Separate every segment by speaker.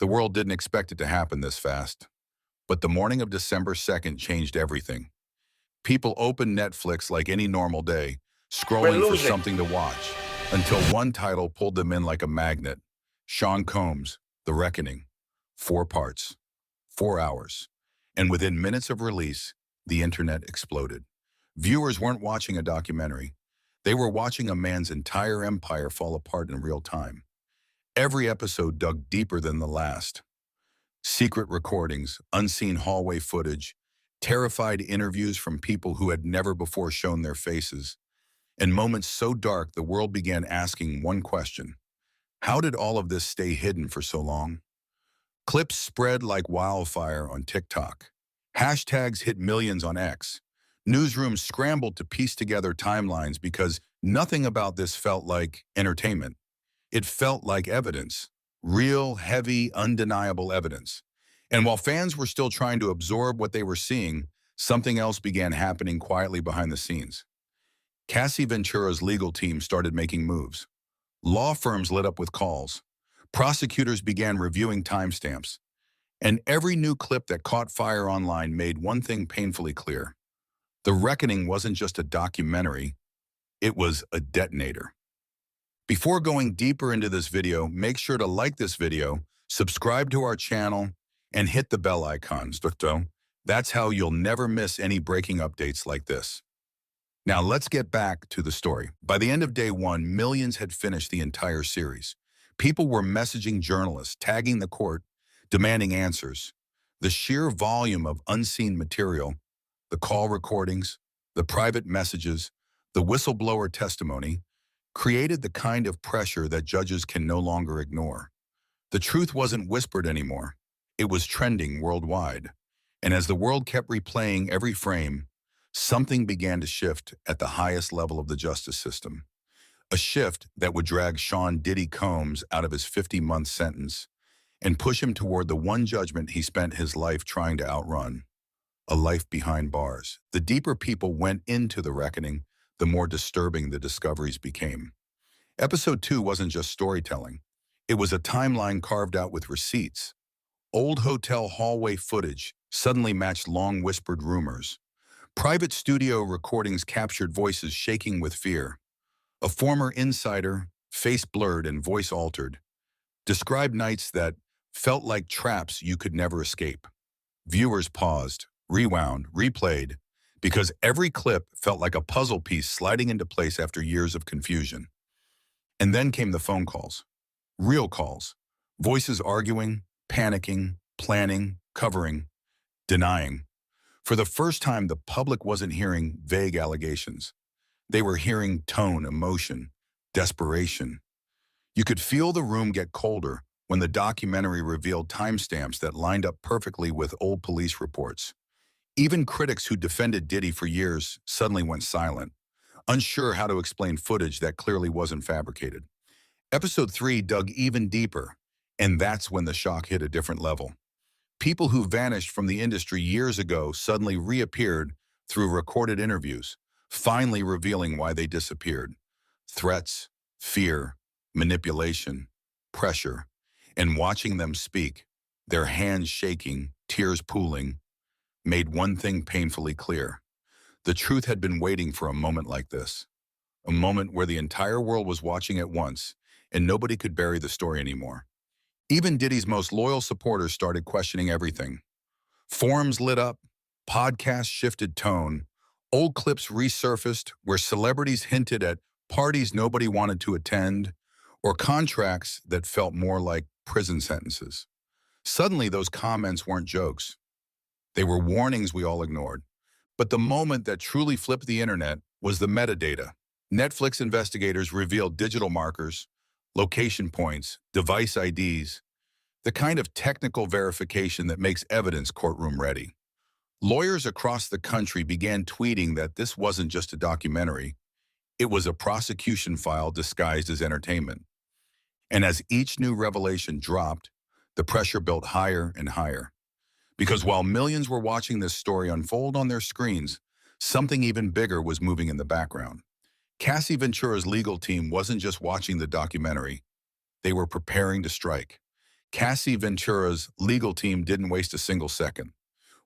Speaker 1: The world didn't expect it to happen this fast. But the morning of December 2nd changed everything. People opened Netflix like any normal day,
Speaker 2: We're
Speaker 1: scrolling for
Speaker 2: losing.
Speaker 1: something to watch, until one title pulled them in like a magnet. Sean Combs, The Reckoning. 4 parts, 4 hours. And within minutes of release, the internet exploded. Viewers weren't watching a documentary. They were watching a man's entire empire fall apart in real time. Every episode dug deeper than the last. Secret recordings, unseen hallway footage, terrified interviews from people who had never before shown their faces, and moments so dark the world began asking one question: how did all of this stay hidden for so long? Clips spread like wildfire on TikTok. Hashtags hit millions on X. Newsrooms scrambled to piece together timelines because nothing about this felt like entertainment. It felt like evidence. Real, heavy, undeniable evidence. And while fans were still trying to absorb what they were seeing, something else began happening quietly behind the scenes. Cassie Ventura's legal team started making moves. Law firms lit up with calls. Prosecutors began reviewing timestamps. And every new clip that caught fire online made one thing painfully clear. The Reckoning wasn't just a documentary, it was a detonator. Before going deeper into this video, make sure to like this video, subscribe to our channel, and hit the bell icon. That's how you'll never miss any breaking updates like this. Now let's get back to the story. By the end of day 1, millions had finished the entire series. People were messaging journalists, tagging the court, demanding answers. The sheer volume of unseen material, the call recordings, the private messages, the whistleblower testimony, created the kind of pressure that judges can no longer ignore. The truth wasn't whispered anymore. It was trending worldwide. And as the world kept replaying every frame, something began to shift at the highest level of the justice system. A shift that would drag Sean "Diddy" Combs out of his 50-month sentence and push him toward the one judgment he spent his life trying to outrun: a life behind bars. The deeper people went into the reckoning, the more disturbing the discoveries became. Episode 2 wasn't just storytelling. It was a timeline carved out with receipts. Old hotel hallway footage suddenly matched long whispered rumors. Private studio recordings captured voices shaking with fear. A former insider, face blurred and voice altered, described nights that felt like traps you could never escape. Viewers paused, rewound, replayed, because every clip felt like a puzzle piece sliding into place after years of confusion. And then came the phone calls. Real calls. Voices arguing, panicking, planning, covering, denying. For the first time, the public wasn't hearing vague allegations. They were hearing tone, emotion, desperation. You could feel the room get colder when the documentary revealed timestamps that lined up perfectly with old police reports. Even critics who defended Diddy for years suddenly went silent, unsure how to explain footage that clearly wasn't fabricated. Episode 3 dug even deeper, and that's when the shock hit a different level. People who vanished from the industry years ago suddenly reappeared through recorded interviews, finally revealing why they disappeared. Threats, fear, manipulation, pressure, and watching them speak, their hands shaking, tears pooling, made one thing painfully clear. The truth had been waiting for a moment like this. A moment where the entire world was watching at once, and nobody could bury the story anymore. Even Diddy's most loyal supporters started questioning everything. Forums lit up, podcasts shifted tone, old clips resurfaced where celebrities hinted at parties nobody wanted to attend, or contracts that felt more like prison sentences. Suddenly, those comments weren't jokes. They were warnings we all ignored. But the moment that truly flipped the internet was the metadata. Netflix investigators revealed digital markers, location points, device IDs, the kind of technical verification that makes evidence courtroom ready. Lawyers across the country began tweeting that this wasn't just a documentary, it was a prosecution file disguised as entertainment. And as each new revelation dropped, the pressure built higher and higher. Because while millions were watching this story unfold on their screens, something even bigger was moving in the background. Cassie Ventura's legal team wasn't just watching the documentary, they were preparing to strike. Cassie Ventura's legal team didn't waste a single second.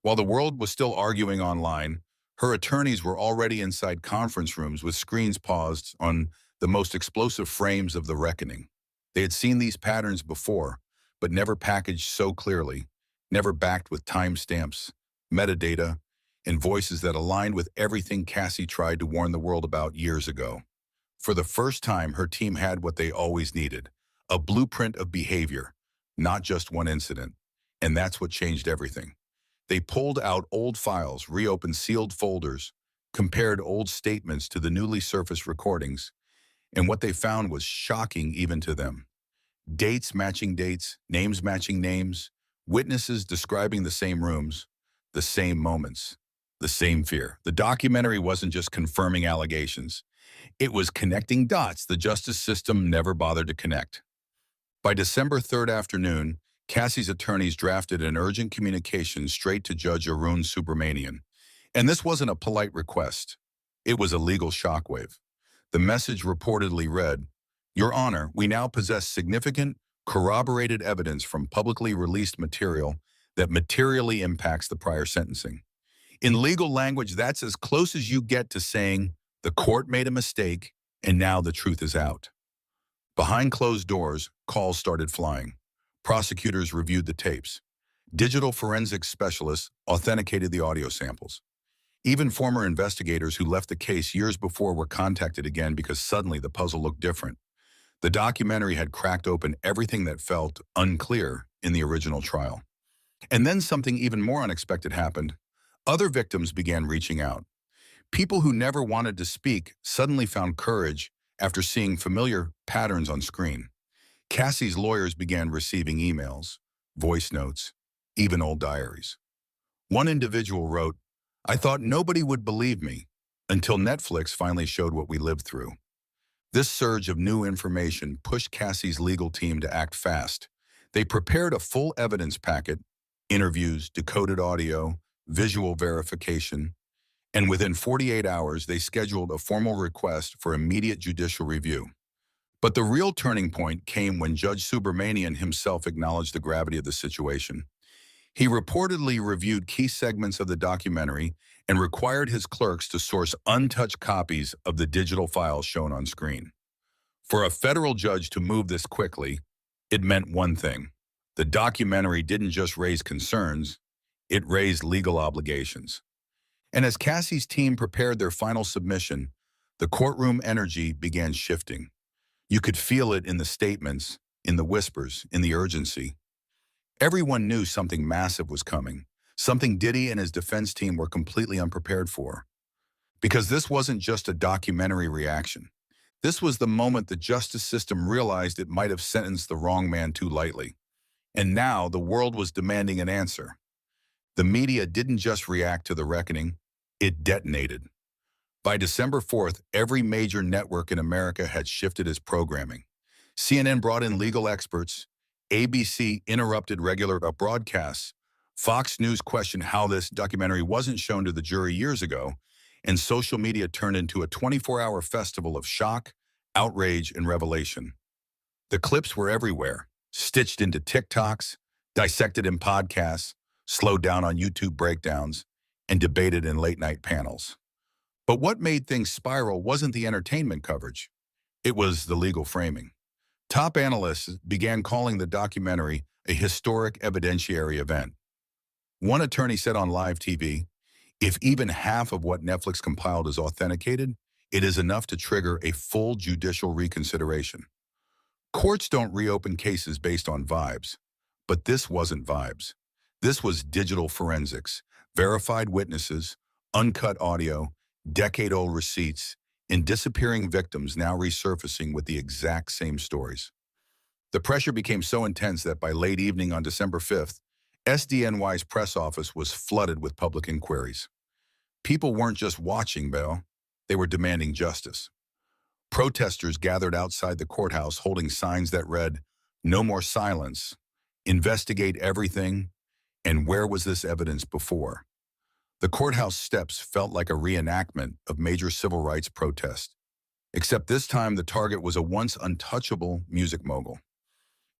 Speaker 1: While the world was still arguing online, her attorneys were already inside conference rooms with screens paused on the most explosive frames of the reckoning. They had seen these patterns before, but never packaged so clearly, never backed with timestamps, metadata, and voices that aligned with everything Cassie tried to warn the world about years ago. For the first time, her team had what they always needed, a blueprint of behavior, not just one incident. And that's what changed everything. They pulled out old files, reopened sealed folders, compared old statements to the newly surfaced recordings, and what they found was shocking even to them. Dates matching dates, names matching names, witnesses describing the same rooms, the same moments, the same fear. The documentary wasn't just confirming allegations. It was connecting dots the justice system never bothered to connect. By December 3rd afternoon, Cassie's attorneys drafted an urgent communication straight to Judge Arun Subramanian. And this wasn't a polite request. It was a legal shockwave. The message reportedly read, "Your Honor, we now possess significant, corroborated evidence from publicly released material that materially impacts the prior sentencing." In legal language, that's as close as you get to saying, the court made a mistake, and now the truth is out. Behind closed doors, calls started flying. Prosecutors reviewed the tapes. Digital forensics specialists authenticated the audio samples. Even former investigators who left the case years before were contacted again because suddenly the puzzle looked different. The documentary had cracked open everything that felt unclear in the original trial. And then something even more unexpected happened. Other victims began reaching out. People who never wanted to speak suddenly found courage after seeing familiar patterns on screen. Cassie's lawyers began receiving emails, voice notes, even old diaries. One individual wrote, "I thought nobody would believe me until Netflix finally showed what we lived through." This surge of new information pushed Cassie's legal team to act fast. They prepared a full evidence packet, interviews, decoded audio, visual verification, and within 48 hours, they scheduled a formal request for immediate judicial review. But the real turning point came when Judge Subramanian himself acknowledged the gravity of the situation. He reportedly reviewed key segments of the documentary and required his clerks to source untouched copies of the digital files shown on screen. For a federal judge to move this quickly, it meant one thing. The documentary didn't just raise concerns, it raised legal obligations. And as Cassie's team prepared their final submission, the courtroom energy began shifting. You could feel it in the statements, in the whispers, in the urgency. Everyone knew something massive was coming, something Diddy and his defense team were completely unprepared for. Because this wasn't just a documentary reaction. This was the moment the justice system realized it might have sentenced the wrong man too lightly. And now the world was demanding an answer. The media didn't just react to the reckoning, it detonated. By December 4th, every major network in America had shifted its programming. CNN brought in legal experts, ABC interrupted regular broadcasts, Fox News questioned how this documentary wasn't shown to the jury years ago, and social media turned into a 24-hour festival of shock, outrage, and revelation. The clips were everywhere, stitched into TikToks, dissected in podcasts, slowed down on YouTube breakdowns, and debated in late-night panels. But what made things spiral wasn't the entertainment coverage. It was the legal framing. Top analysts began calling the documentary a historic evidentiary event. One attorney said on live TV, "If even half of what Netflix compiled is authenticated, it is enough to trigger a full judicial reconsideration." Courts don't reopen cases based on vibes, but this wasn't vibes. This was digital forensics, verified witnesses, uncut audio, decade-old receipts, and disappearing victims now resurfacing with the exact same stories. The pressure became so intense that by late evening on December 5th, SDNY's press office was flooded with public inquiries. People weren't just watching, Bell, they were demanding justice. Protesters gathered outside the courthouse holding signs that read, "No more silence, investigate everything, and where was this evidence before?" The courthouse steps felt like a reenactment of major civil rights protests, except this time the target was a once untouchable music mogul.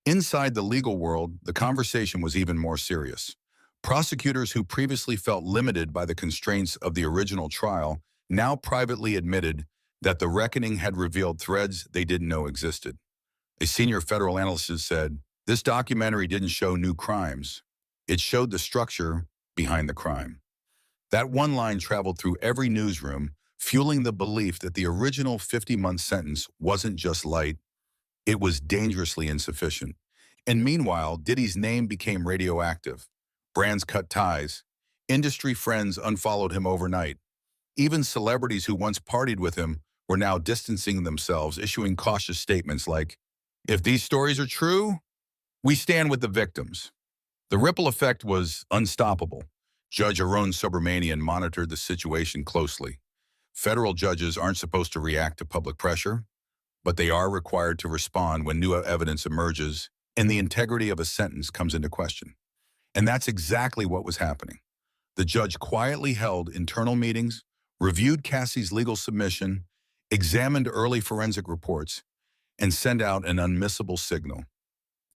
Speaker 1: Inside the legal world, the conversation was even more serious. Prosecutors who previously felt limited by the constraints of the original trial now privately admitted that the reckoning had revealed threads they didn't know existed. A senior federal analyst said, "This documentary didn't show new crimes. It showed the structure behind the crime." That one line traveled through every newsroom, fueling the belief that the original 50-month sentence wasn't just light, it was dangerously insufficient. And meanwhile, Diddy's name became radioactive. Brands cut ties. Industry friends unfollowed him overnight. Even celebrities who once partied with him were now distancing themselves, issuing cautious statements like, "If these stories are true, we stand with the victims." The ripple effect was unstoppable. Judge Arun Subramanian monitored the situation closely. Federal judges aren't supposed to react to public pressure, but they are required to respond when new evidence emerges and the integrity of a sentence comes into question. And that's exactly what was happening. The judge quietly held internal meetings, reviewed Cassie's legal submission, examined early forensic reports, and sent out an unmissable signal.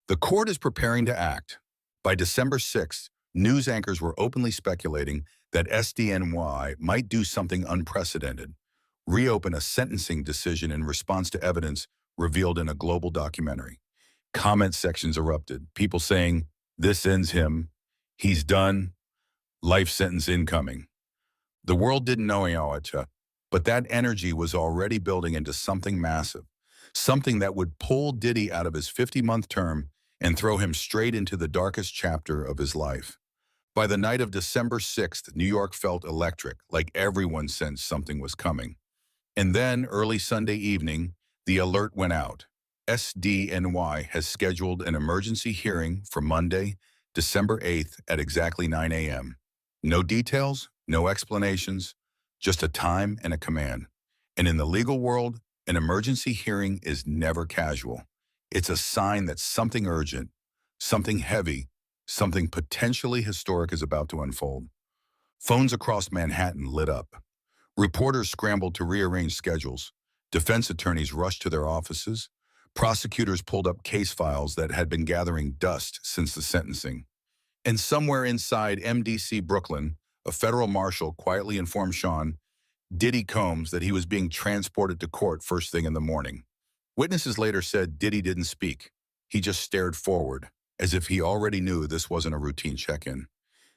Speaker 1: The court is preparing to act. By December 6th, news anchors were openly speculating that SDNY might do something unprecedented, reopen a sentencing decision in response to evidence revealed in a global documentary. Comment sections erupted, people saying, "This ends him, he's done, life sentence incoming." The world didn't know it, but that energy was already building into something massive, something that would pull Diddy out of his 50-month term and throw him straight into the darkest chapter of his life. By the night of December 6th, New York felt electric, like everyone sensed something was coming. And then, early Sunday evening, the alert went out. SDNY has scheduled an emergency hearing for Monday, December 8th at exactly 9 a.m. No details, no explanations, just a time and a command. And in the legal world, an emergency hearing is never casual. It's a sign that something urgent, something heavy, something potentially historic is about to unfold. Phones across Manhattan lit up. Reporters scrambled to rearrange schedules. Defense attorneys rushed to their offices. Prosecutors pulled up case files that had been gathering dust since the sentencing. And somewhere inside MDC Brooklyn, a federal marshal quietly informed Sean Diddy Combs that he was being transported to court first thing in the morning. Witnesses later said Diddy didn't speak. He just stared forward, as if he already knew this wasn't a routine check-in.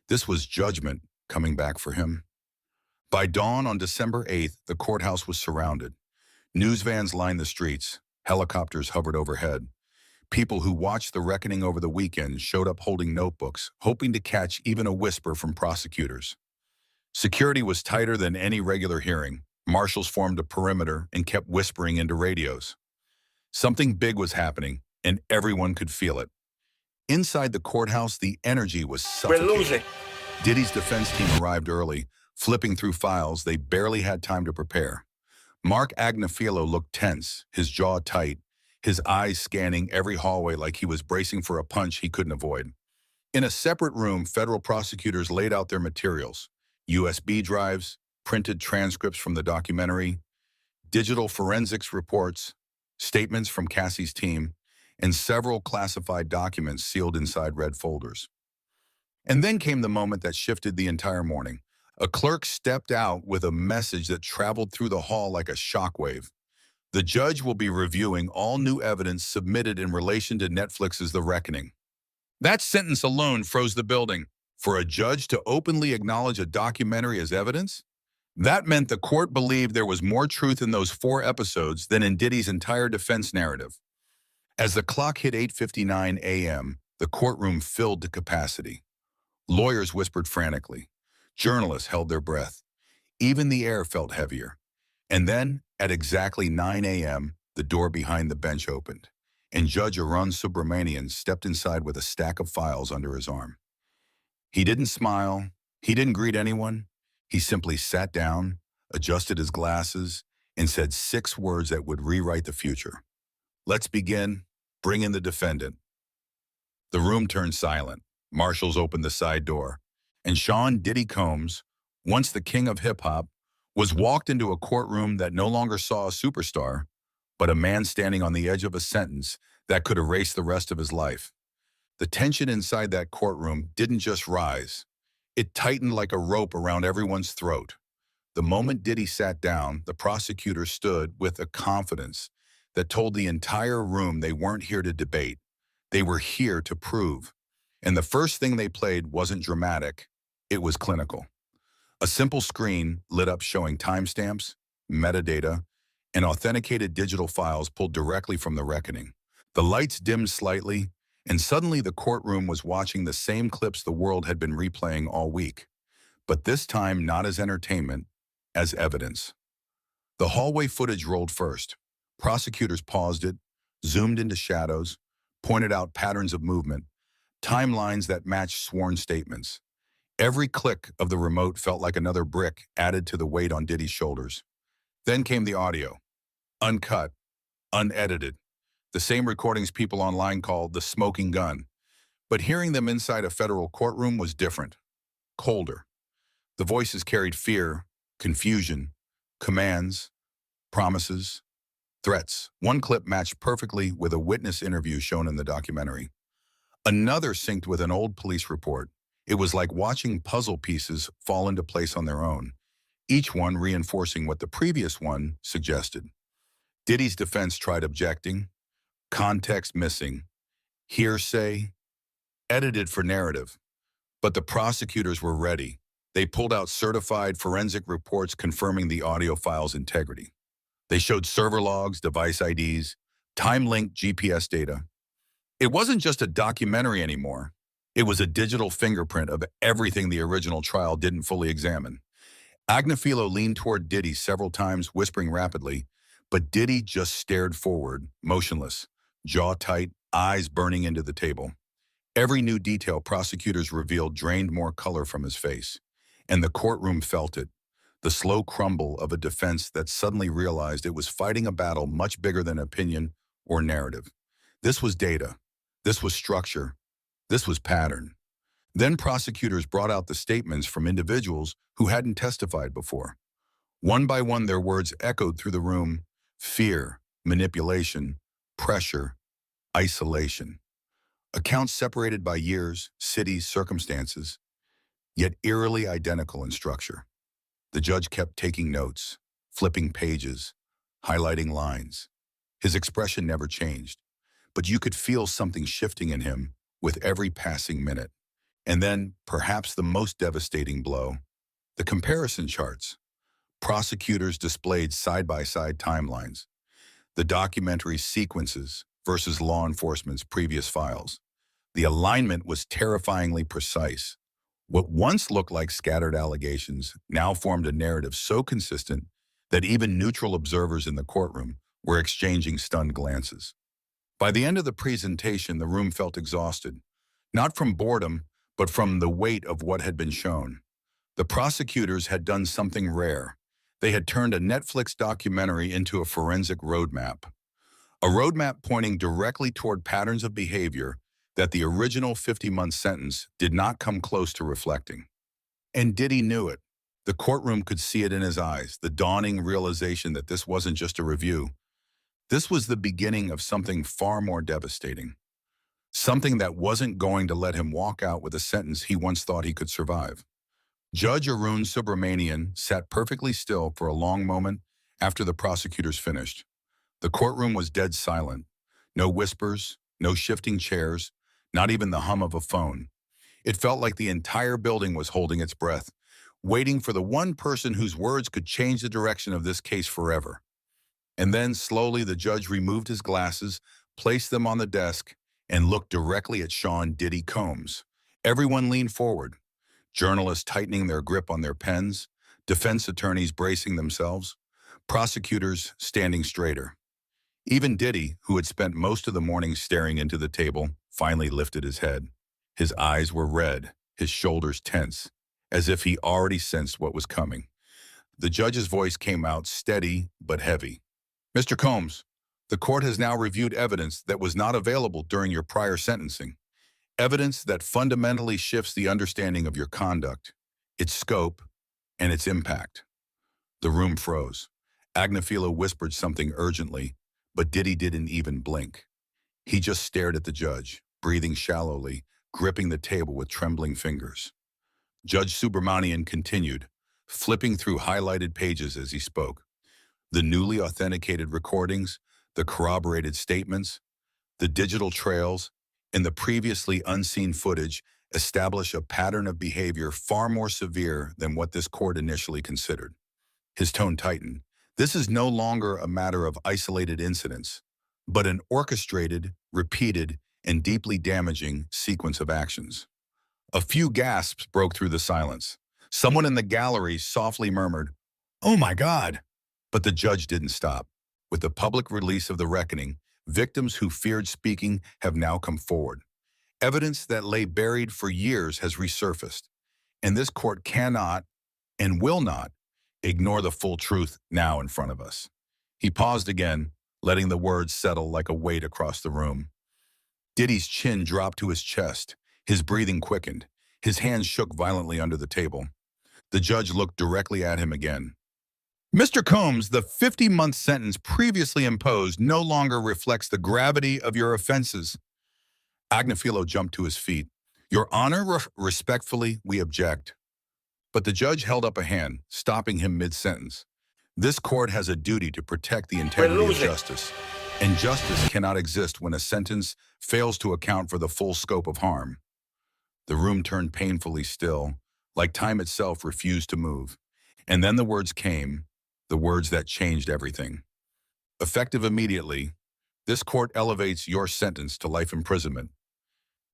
Speaker 1: This was judgment coming back for him. By dawn on December 8th, the courthouse was surrounded. News vans lined the streets. Helicopters hovered overhead. People who watched the reckoning over the weekend showed up holding notebooks, hoping to catch even a whisper from prosecutors. Security was tighter than any regular hearing. Marshals formed a perimeter and kept whispering into radios. Something big was happening, and everyone could feel it. Inside the courthouse, the energy was suffocating.
Speaker 2: We're losing.
Speaker 1: Diddy's defense team arrived early, flipping through files they barely had time to prepare. Mark Agnafilo looked tense, his jaw tight, his eyes scanning every hallway like he was bracing for a punch he couldn't avoid. In a separate room, federal prosecutors laid out their materials: USB drives, printed transcripts from the documentary, digital forensics reports, statements from Cassie's team, and several classified documents sealed inside red folders. And then came the moment that shifted the entire morning. A clerk stepped out with a message that traveled through the hall like a shockwave. The judge will be reviewing all new evidence submitted in relation to Netflix's The Reckoning. That sentence alone froze the building. For a judge to openly acknowledge a documentary as evidence? That meant the court believed there was more truth in those 4 episodes than in Diddy's entire defense narrative. As the clock hit 8:59 a.m., the courtroom filled to capacity. Lawyers whispered frantically. Journalists held their breath. Even the air felt heavier. And then, at exactly 9 a.m., the door behind the bench opened, and Judge Arun Subramanian stepped inside with a stack of files under his arm. He didn't smile. He didn't greet anyone. He simply sat down, adjusted his glasses, and said 6 words that would rewrite the future. "Let's begin. Bring in the defendant." The room turned silent. Marshals opened the side door, and Sean Diddy Combs, once the king of hip-hop, was walked into a courtroom that no longer saw a superstar, but a man standing on the edge of a sentence that could erase the rest of his life. The tension inside that courtroom didn't just rise. It tightened like a rope around everyone's throat. The moment Diddy sat down, the prosecutor stood with a confidence that told the entire room they weren't here to debate. They were here to prove. And the first thing they played wasn't dramatic, it was clinical. A simple screen lit up showing timestamps, metadata, and authenticated digital files pulled directly from the reckoning. The lights dimmed slightly, and suddenly the courtroom was watching the same clips the world had been replaying all week. But this time not as entertainment, as evidence. The hallway footage rolled first. Prosecutors paused it, zoomed into shadows, pointed out patterns of movement, timelines that matched sworn statements. Every click of the remote felt like another brick added to the weight on Diddy's shoulders. Then came the audio, uncut, unedited, the same recordings people online called the smoking gun. But hearing them inside a federal courtroom was different, colder. The voices carried fear, confusion, commands, promises, threats. One clip matched perfectly with a witness interview shown in the documentary. Another synced with an old police report. It was like watching puzzle pieces fall into place on their own, each one reinforcing what the previous one suggested. Diddy's defense tried objecting, context missing, hearsay, edited for narrative. But the prosecutors were ready. They pulled out certified forensic reports confirming the audio file's integrity. They showed server logs, device IDs, time-linked GPS data. It wasn't just a documentary anymore. It was a digital fingerprint of everything the original trial didn't fully examine. Agnifilo leaned toward Diddy several times, whispering rapidly, but Diddy just stared forward, motionless, jaw tight, eyes burning into the table. Every new detail prosecutors revealed drained more color from his face, and the courtroom felt it, the slow crumble of a defense that suddenly realized it was fighting a battle much bigger than opinion or narrative. This was data. This was structure. This was pattern. Then prosecutors brought out the statements from individuals who hadn't testified before. One by one, their words echoed through the room: fear, manipulation, pressure, isolation. Accounts separated by years, cities, circumstances, yet eerily identical in structure. The judge kept taking notes, flipping pages, highlighting lines. His expression never changed, but you could feel something shifting in him with every passing minute. And then, perhaps the most devastating blow, the comparison charts. Prosecutors displayed side-by-side timelines, the documentary sequences versus law enforcement's previous files. The alignment was terrifyingly precise. What once looked like scattered allegations now formed a narrative so consistent that even neutral observers in the courtroom were exchanging stunned glances. By the end of the presentation, the room felt exhausted, not from boredom, but from the weight of what had been shown. The prosecutors had done something rare. They had turned a Netflix documentary into a forensic roadmap. A roadmap pointing directly toward patterns of behavior that the original 50-month sentence did not come close to reflecting. And Diddy knew it. The courtroom could see it in his eyes, the dawning realization that this wasn't just a review. This was the beginning of something far more devastating. Something that wasn't going to let him walk out with a sentence he once thought he could survive. Judge Arun Subramanian sat perfectly still for a long moment after the prosecutors finished. The courtroom was dead silent. No whispers, no shifting chairs, not even the hum of a phone. It felt like the entire building was holding its breath, waiting for the one person whose words could change the direction of this case forever. And then, slowly, the judge removed his glasses, placed them on the desk, and looked directly at Sean Diddy Combs. Everyone leaned forward, journalists tightening their grip on their pens, defense attorneys bracing themselves, prosecutors standing straighter. Even Diddy, who had spent most of the morning staring into the table, finally lifted his head. His eyes were red, his shoulders tense, as if he already sensed what was coming. The judge's voice came out steady but heavy. "Mr. Combs, the court has now reviewed evidence that was not available during your prior sentencing. Evidence that fundamentally shifts the understanding of your conduct, its scope, and its impact." The room froze. Agnifilo whispered something urgently, but Diddy didn't even blink. He just stared at the judge, breathing shallowly, gripping the table with trembling fingers. Judge Subramanian continued, flipping through highlighted pages as he spoke. The newly authenticated recordings, the corroborated statements, the digital trails, and the previously unseen footage establish a pattern of behavior far more severe than what this court initially considered. His tone tightened. This is no longer a matter of isolated incidents, but an orchestrated, repeated, and deeply damaging sequence of actions. A few gasps broke through the silence. Someone in the gallery softly murmured, "Oh my God!" But the judge didn't stop. With the public release of the reckoning, victims who feared speaking have now come forward. Evidence that lay buried for years has resurfaced, and this court cannot and will not ignore the full truth now in front of us. He paused again, letting the words settle like a weight across the room. Diddy's chin dropped to his chest. His breathing quickened. His hands shook violently under the table. The judge looked directly at him again. "Mr. Combs, the 50-month sentence previously imposed no longer reflects the gravity of your offenses." Agnifilo jumped to his feet. "Your Honor, respectfully, we object." But the judge held up a hand, stopping him mid-sentence. This court has a duty to protect the integrity of justice, and justice cannot exist when a sentence fails to account for the full scope of harm. The room turned painfully still, like time itself refused to move. And then the words came, the words that changed everything. Effective immediately, this court elevates your sentence to life imprisonment.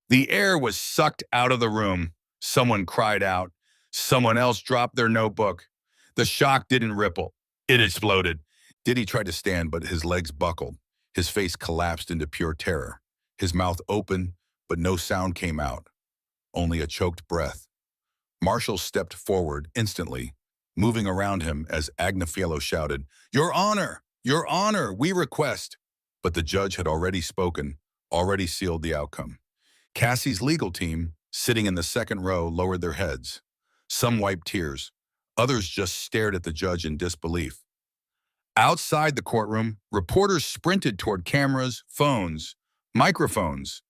Speaker 1: The air was sucked out of the room. Someone cried out. Someone else dropped their notebook. The shock didn't ripple. It exploded. Diddy tried to stand, but his legs buckled. His face collapsed into pure terror. His mouth opened, but no sound came out. Only a choked breath. Marshall stepped forward instantly, moving around him as Agnifilo shouted, Your Honor, we request." But the judge had already spoken, already sealed the outcome. Cassie's legal team, sitting in the second row, lowered their heads. Some wiped tears. Others just stared at the judge in disbelief. Outside the courtroom, reporters sprinted toward cameras, phones, microphones,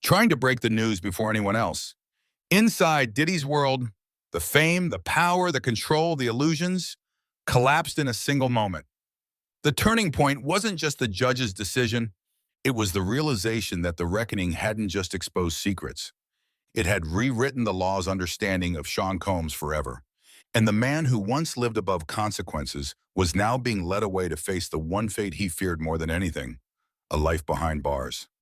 Speaker 1: trying to break the news before anyone else. Inside Diddy's world, the fame, the power, the control, the illusions collapsed in a single moment. The turning point wasn't just the judge's decision. It was the realization that the reckoning hadn't just exposed secrets. It had rewritten the law's understanding of Sean Combs forever. And the man who once lived above consequences was now being led away to face the one fate he feared more than anything, a life behind bars.